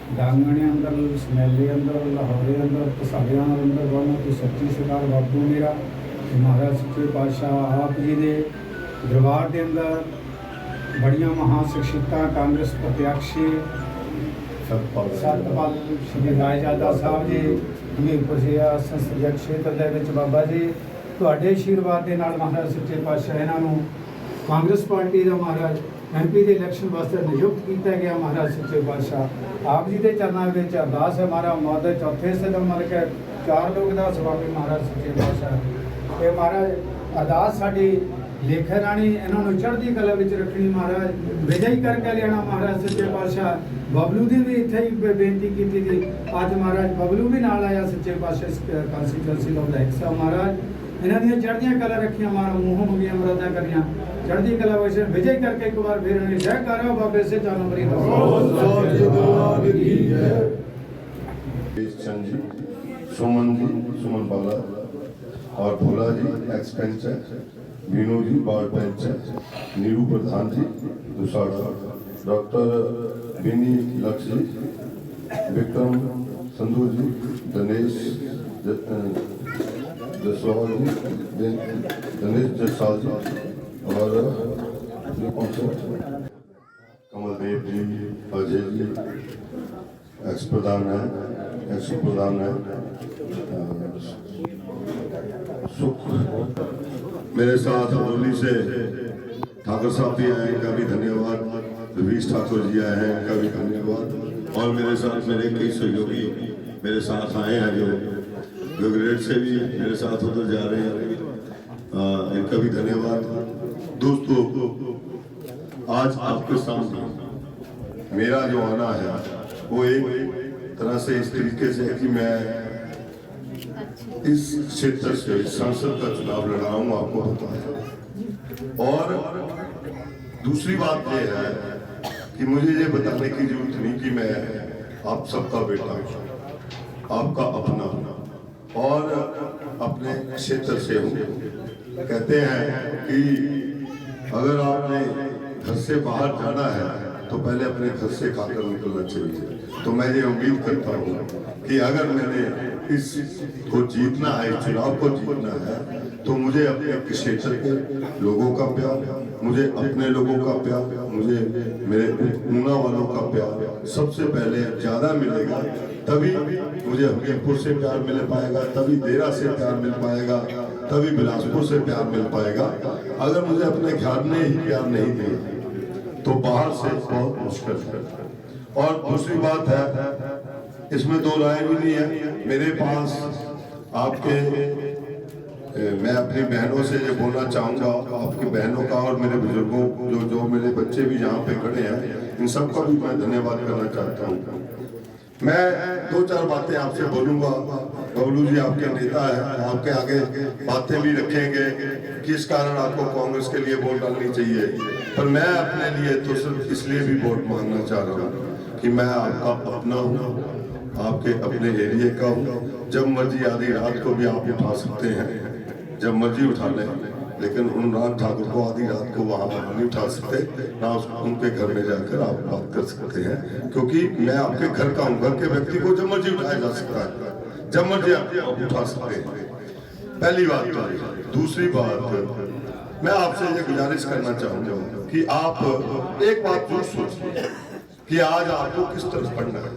डांगणे अंदर, समैले अंदर, लाहौरे अंदर, कसालियां अंदर दोनों की सच्ची सरकार बाबू मेरा महाराज सच्चे पातशाह आप जी के दरबार के अंदर बड़िया महान शख्सियतां कांग्रेस प्रत्याशी सतपाल श्री रायजादा साहब जी हमीरपुर संसदीय क्षेत्र के बाबा जी तुहाडे आशीर्वाद के नाल महाराज सच्चे पातशाह इन्हां नूं कांग्रेस पार्टी का महाराज MP के इलैक्शन वास्ते नियुक्त किया गया। महाराज सच्चे पातशाह आप जी के चरणों में अरदास है महाराज मौत चौथे सदम मल के 4 लोग का स्वामी महाराज सच्चे पातशाह ये महाराज अरदास साडी लेखा राणी इन्होंने चढ़ती कला में रखनी महाराज विजयी करके लिया महाराज सच्चे पातशाह बबलू की भी इत्थे ही बेनती की थी अज महाराज बबलू भी नाल आया सच्चे पातशाह कॉन्स्टिट्यूएंसी का विधायक साहब महाराज इन्हों दी चढ़दियां कला रखियां महाराज मूहों मुगियां मुरादा करियां चढ़ती कला वैसे विजय करके एक बार फिर जय करो बाबे से 4 नंबरी सुमन बाला और भोला जी एक्स पेंच है, मीनू जी वार्ड पेंच है, नीरू प्रधान जी दुसाड़ा, डॉक्टर बिनी लक्ष्य जी, विक्रम संधू जी, दिनेश जसवाल जी, दिनेश जसवाल जी और कमलदेव जी, अजय जी एक्स प्रधान है सुख मेरे साथ होली से ठाकुर साहब भी आए, इनका भी धन्यवाद। रवीश ठाकुर जी आए हैं, इनका भी धन्यवाद। और मेरे साथ मेरे कई सहयोगी मेरे साथ आए हैं जो ग्रेड से भी मेरे साथ उधर जा रहे हैं, इनका भी धन्यवाद। दोस्तों आज आपके सामने मेरा जो आना है वो एक तरह से इस तरीके से है कि मैं इस क्षेत्र से संसद का चुनाव लड़ा हूं, आपको पता है। और दूसरी बात यह है कि मुझे ये बताने की जरूरत नहीं कि मैं आप सबका बेटा हूं, आपका अपना हूं और अपने क्षेत्र से हूं। कहते हैं कि अगर आपने घर से बाहर जाना है तो पहले अपने घर से खाकर निकलना चाहिए। तो मैं ये उम्मीद करता हूँ कि अगर मैंने इस को जीतना है, इस चुनाव को जीतना है, तो मुझे अपने क्षेत्र के लोगों का प्यार, मुझे अपने लोगों का प्यार, मुझे मेरे ऊना वालों का प्यार सबसे पहले ज्यादा मिलेगा। तभी मुझे हमीरपुर से प्यार मिल पाएगा, तभी देरा से प्यार मिल पाएगा, तभी बिलासपुर से प्यार मिल पाएगा। अगर मुझे अपने घर में ही प्यार नहीं दिया तो बाहर से बहुत मुश्किल है। और दूसरी बात है, इसमें दो राय भी नहीं है मेरे पास आपके मैं अपनी बहनों से ये बोलना चाहूँगा, आपकी बहनों का और मेरे बुजुर्गों जो मेरे बच्चे भी यहाँ पे खड़े हैं, इन सबका भी मैं धन्यवाद करना चाहता हूँ। मैं 2-4 बातें आपसे बोलूँगा। बबलू जी आपके नेता है, आपके आगे बातें भी रखेंगे किस कारण आपको कांग्रेस के लिए वोट डालनी चाहिए, पर मैं अपने लिए तो सिर्फ इसलिए भी वोट मांगना चाह रहा हूँ कि मैं आपका अपना हूँ, आपके अपने एरिया का हूँ। जब मर्जी आधी रात को भी आप उठा सकते हैं, जब मर्जी उठा लें, लेकिन अनुराग ठाकुर को आधी रात को वहां पर नहीं उठा सकते, ना उनके घर में जाकर आप बात कर सकते हैं, क्योंकि मैं आपके घर का हूँ। घर के व्यक्ति को जब मर्जी उठाया जा सकता है, जब मर्जी आप उठा सकते हैं। पहली बात तो। दूसरी बात, मैं आपसे ये गुजारिश करना चाहूंगा कि आप एक बात जरूर सोचिए कि आज आपको किस तरफ पढ़ना है।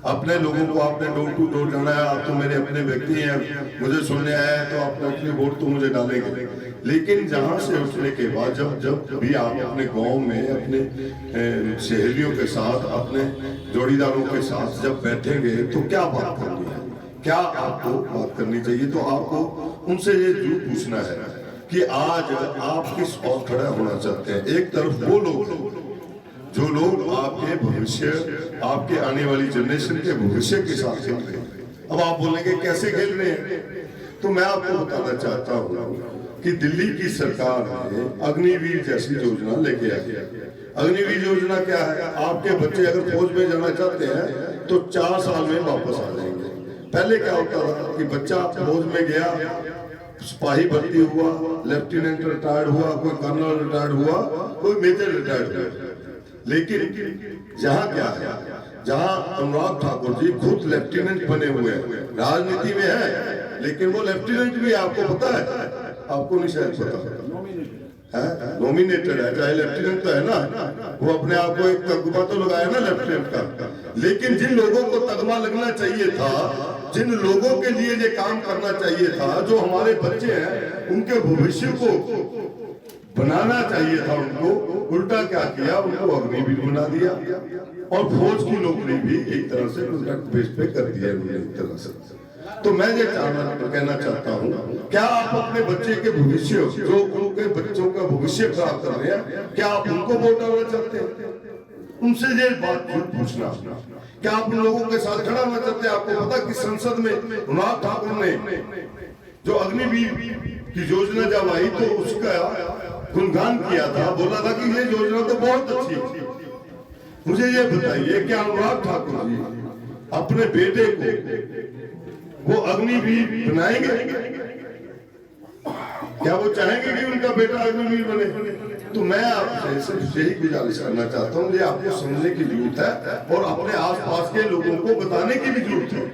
अपने लोगों को आपने डोर टू डोर जाना है, आप तो मेरे अपने व्यक्ति हैं, मुझे सुनने आए हैं तो आप अपने वोट तो मुझे डालेंगे, लेकिन जहां से उठने के बाद जब भी आप अपने गांव में अपने सहेलियों के साथ, अपने जोड़ीदारों के साथ जब बैठेंगे तो क्या बात करनी है, क्या आपको बात करनी चाहिए, तो आपको उनसे ये जरूर पूछना है कि आज आप किस ओर खड़ा होना चाहते हैं। एक तरफ वो लोग जो लोग आपके भविष्य, आपके आने वाली जनरेशन के भविष्य के साथ खेल रहे हैं। अब आप बोलेंगे कैसे खेल रहे हैं, तो मैं आपको बताना चाहता हूँ कि दिल्ली की सरकार ने अग्निवीर जैसी योजना लेके आई है। अग्निवीर योजना क्या है, आपके बच्चे अगर फौज में जाना चाहते हैं तो 4 साल में वापस आ जाएंगे। पहले क्या होता था कि बच्चा फौज में गया, सिपाही भर्ती हुआ, लेफ्टिनेंट रिटायर्ड हुआ, कोई कर्नल रिटायर्ड हुआ, कोई मेजर रिटायर्ड हुआ, लेकिन यहाँ क्या है, जहां अनुराग ठाकुर जी खुद लेफ्टिनेंट बने हुए हैं, राजनीति में है लेकिन वो लेफ्टिनेंट भी, आपको पता है? आपको नहीं शायद पता है, नॉमिनेटेड है, चाहे लेफ्टिनेंट तो है ना, वो अपने आप को एक तगमा तो लगाया ना लेफ्टिनेंट का। लेकिन जिन लोगों को तगमा लगना चाहिए था, जिन लोगों के लिए ये काम करना चाहिए था, जो हमारे बच्चे हैं उनके भविष्य को बनाना चाहिए था, उनको उल्टा क्या किया, उनको अग्निवीर बना दिया और फौज की नौकरी भी एक तरह से कॉन्ट्रैक्ट बेस पे कर दिया एक तरह से। तो मैं ये कहना चाहता हूँ, क्या आप अपने बच्चे के भविष्य, जो उनके बच्चों का भविष्य खराब कर रहे हैं, क्या आप उनको वोट डालना चाहते हैं? उनसे ये बात पूछना, क्या आप उन लोगों के साथ खड़ा होना चाहते हैं? आपको पता कि संसद में अनुराग ठाकुर ने जो अग्निवीर की योजना जब आई तो उसका गुणगान किया था, बोला था कि ये योजना तो बहुत अच्छी है। मुझे ये बताइए, क्या अनुराग ठाकुर जी अपने बेटे को वो अग्निवीर बनाएंगे? क्या वो चाहेंगे कि उनका बेटा अग्निवीर बने? तो मैं आपसे सिर्फ यही गुजारिश करना चाहता हूँ, ये आपको समझने की जरूरत है और अपने आसपास के लोगों को बताने की भी जरूरत है,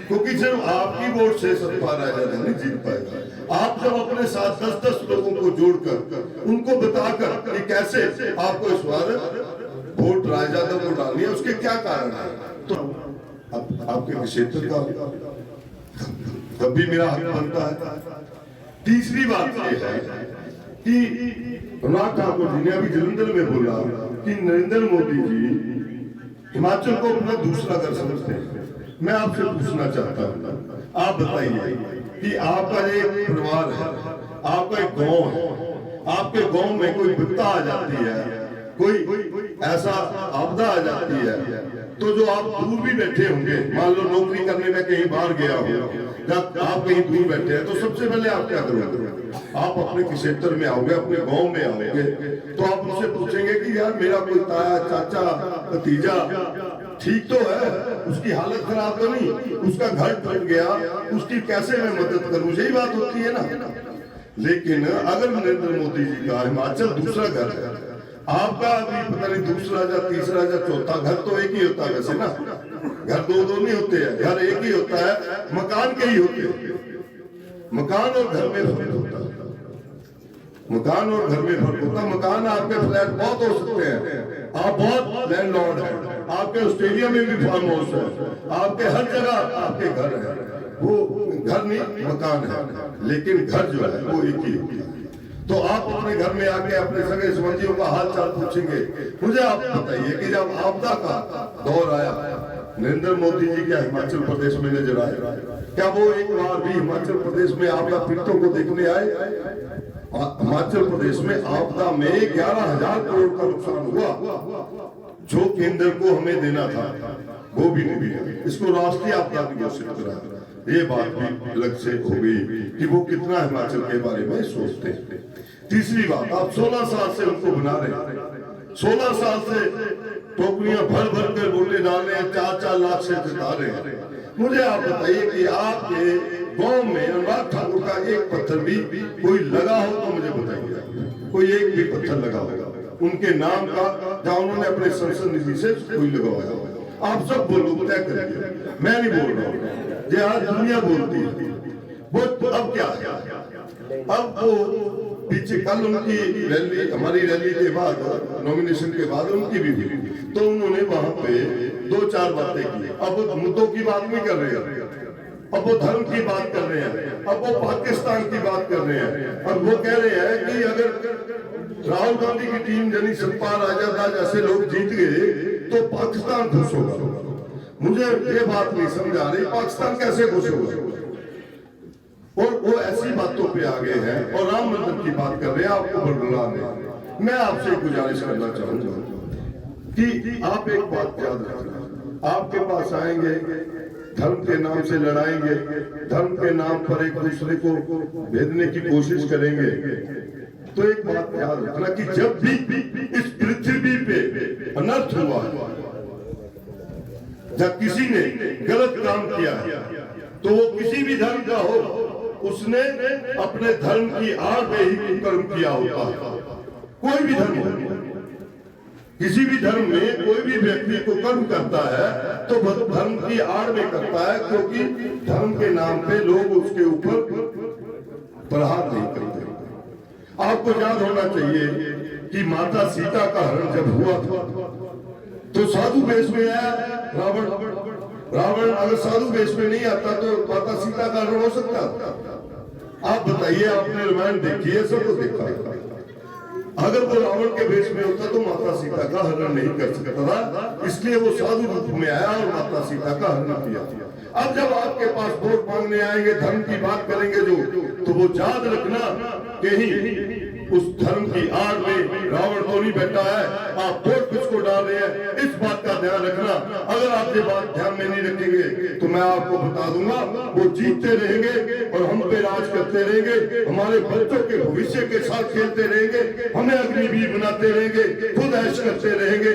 क्योंकि सिर्फ आपकी वोट से सतपाल राजा नहीं जीत पाएगा। आप जब अपने साथ 10-10 लोगों को जोड़कर उनको बताकर कि कैसे आपको इस बार वोट रायजादा को डालनी है, उसके क्या कारण है, तो आपके क्षेत्र का तब भी मेरा हक बनता है। तीसरी बात यह है कि अनुराग ठाकुर जी ने अभी जलंधर में बोला कि नरेंद्र मोदी जी हिमाचल को अपना दूसरा घर समझते हैं। मैं आपसे पूछना चाहता हूँ, आप बताइए कि आपका एक परिवार है, आपका एक गांव है, आपके गांव में कोई विपदा आ जाती है, कोई ऐसा आपदा आ जाती है, तो जो आप दूर भी बैठे होंगे, मान लो नौकरी करने में कहीं बाहर गया हो, जब आप कहीं दूर बैठे हैं, तो सबसे पहले आप क्या करोगे? आप अपने क्षेत्र में आओगे, अपने गांव में आओगे, तो आप उनसे पूछेंगे कि यार मेरा कोई ताया, चाचा, भतीजा ठीक तो है, उसकी हालत खराब तो नहीं, उसका घर टूट गया, उसकी कैसे मैं मदद करूं? यही बात होती है ना। लेकिन अगर नरेंद्र मोदी जी का हिमाचल दूसरा घर है, आपका अभी पता नहीं दूसरा या तीसरा या चौथा घर, तो एक ही होता है वैसे ना, घर दो नहीं होते हैं, घर एक ही होता है, मकान के ही होते हैं। मकान और घर में फर्क होता है, मकान और घर में फर्क होता है। मकान आपके फ्लैट बहुत हो सकते हैं, आप बहुत लैंडलॉर्ड हैं, आपके ऑस्ट्रेलिया में भी फार्म हाउस है, आपके हर जगह आपके घर है, वो घर नहीं मकान है, लेकिन घर जो है वो एक ही होता है। तो आप अपने घर में आके अपने सगे संबंधियों का हाल चाल पूछेंगे। मुझे आप बताइए कि जब आपदा का दौर आया, नरेंद्र मोदी जी क्या हिमाचल प्रदेश में नजर आए? क्या वो एक बार भी हिमाचल प्रदेश में आपदा पीड़ितों को देखने आए? हिमाचल प्रदेश में आपदा में 11,000 करोड़ का नुकसान हुआ, जो केंद्र को हमें देना था वो भी नहीं दिया, इसको राष्ट्रीय आपदा भी घोषित करा। ये बात भी अलग से हो गई कि वो कितना हिमाचल के बारे में सोचते हैं। तीसरी बात, आप 16 साल से उनको बना रहे, 16 साल से टोकरियां भर भर कर वोटें डाल रहे हैं, 4-4 लाख से जिता रहे हैं। मुझे आप बताइए कि आपके गांव में अनुराग ठाकुर का एक पत्थर भी कोई लगा हो तो मुझे बताइए, कोई एक भी पत्थर लगा होगा उनके नाम का, जहां उन्होंने अपने संसद निधि से कोई लगवाया होगा? आप सब बोलो, तय करिए, मैं नहीं बोल रहा हूँ, ये आज दुनिया बोलती है। वो अब क्या है, अब वो पीछे कल उनकी रैली, हमारी रैली के बाद, नॉमिनेशन के बाद उनकी भी हुई, तो उन्होंने वहां पे 2-4 बातें की। अब वो मुद्दों की बात नहीं कर रहे हैं, अब वो धर्म की बात कर रहे हैं, अब वो पाकिस्तान की बात कर रहे हैं। अब वो कह रहे हैं कि अगर राहुल गांधी की टीम यानी सतपाल राजदा जैसे लोग जीत गए तो पाकिस्तान खुश होगा। मुझे ये बात नहीं समझ आ रही, पाकिस्तान कैसे खुश होगा? और वो ऐसी बातों पे आ गए हैं और राम मंदिर की बात कर रहे हैं, आपको बड़बड़ा रहे। मैं आपसे गुजारिश करना चाहूंगा कि आप एक बात याद रखना, आपके पास आएंगे, धर्म के नाम से लड़ाएंगे, धर्म के नाम पर एक दूसरे को भेदने की कोशिश करेंगे, तो एक बात याद रखना कि जब भी इस पृथ्वी पे अनर्थ हुआ, जब किसी ने गलत काम किया तो वो किसी भी धर्म का हो, उसने अपने धर्म की आड़ में ही कर्म किया होता है, कोई भी धर्म हो। किसी भी धर्म में कोई भी व्यक्ति को कर्म करता है तो वह धर्म की आड़ में करता है, क्योंकि धर्म के नाम पे लोग उसके ऊपर प्रहार नहीं करते। आपको याद होना चाहिए कि माता सीता का हरण जब हुआ था तो साधु वेश में आया रावण अगर साधु वेश में नहीं आता तो माता सीता का हरण हो सकता? आप बताइए, आपने रामायण देखी है, सबको देखा है। अगर वो रावण के वेश में होता तो माता सीता का हरण नहीं कर सकता था, इसलिए वो साधु रूप में आया और माता सीता का हरण किया। अब जब आपके पास वोट मांगने आएंगे, धर्म की बात करेंगे जो, तो वो याद रखना कहीं उस धर्म की आड़ में रावण तो नहीं बैठा है, आप वोट किसको डाल रहे हैं, इस बात का ध्यान रखना। अगर आप ये बात ध्यान में नहीं रखेंगे तो मैं आपको बता दूंगा वो जीतते रहेंगे और हम पे राज करते रहेंगे, हमारे बच्चों के भविष्य के साथ खेलते रहेंगे, हमें अग्निवीर बनाते रहेंगे, खुद ऐश करते रहेंगे।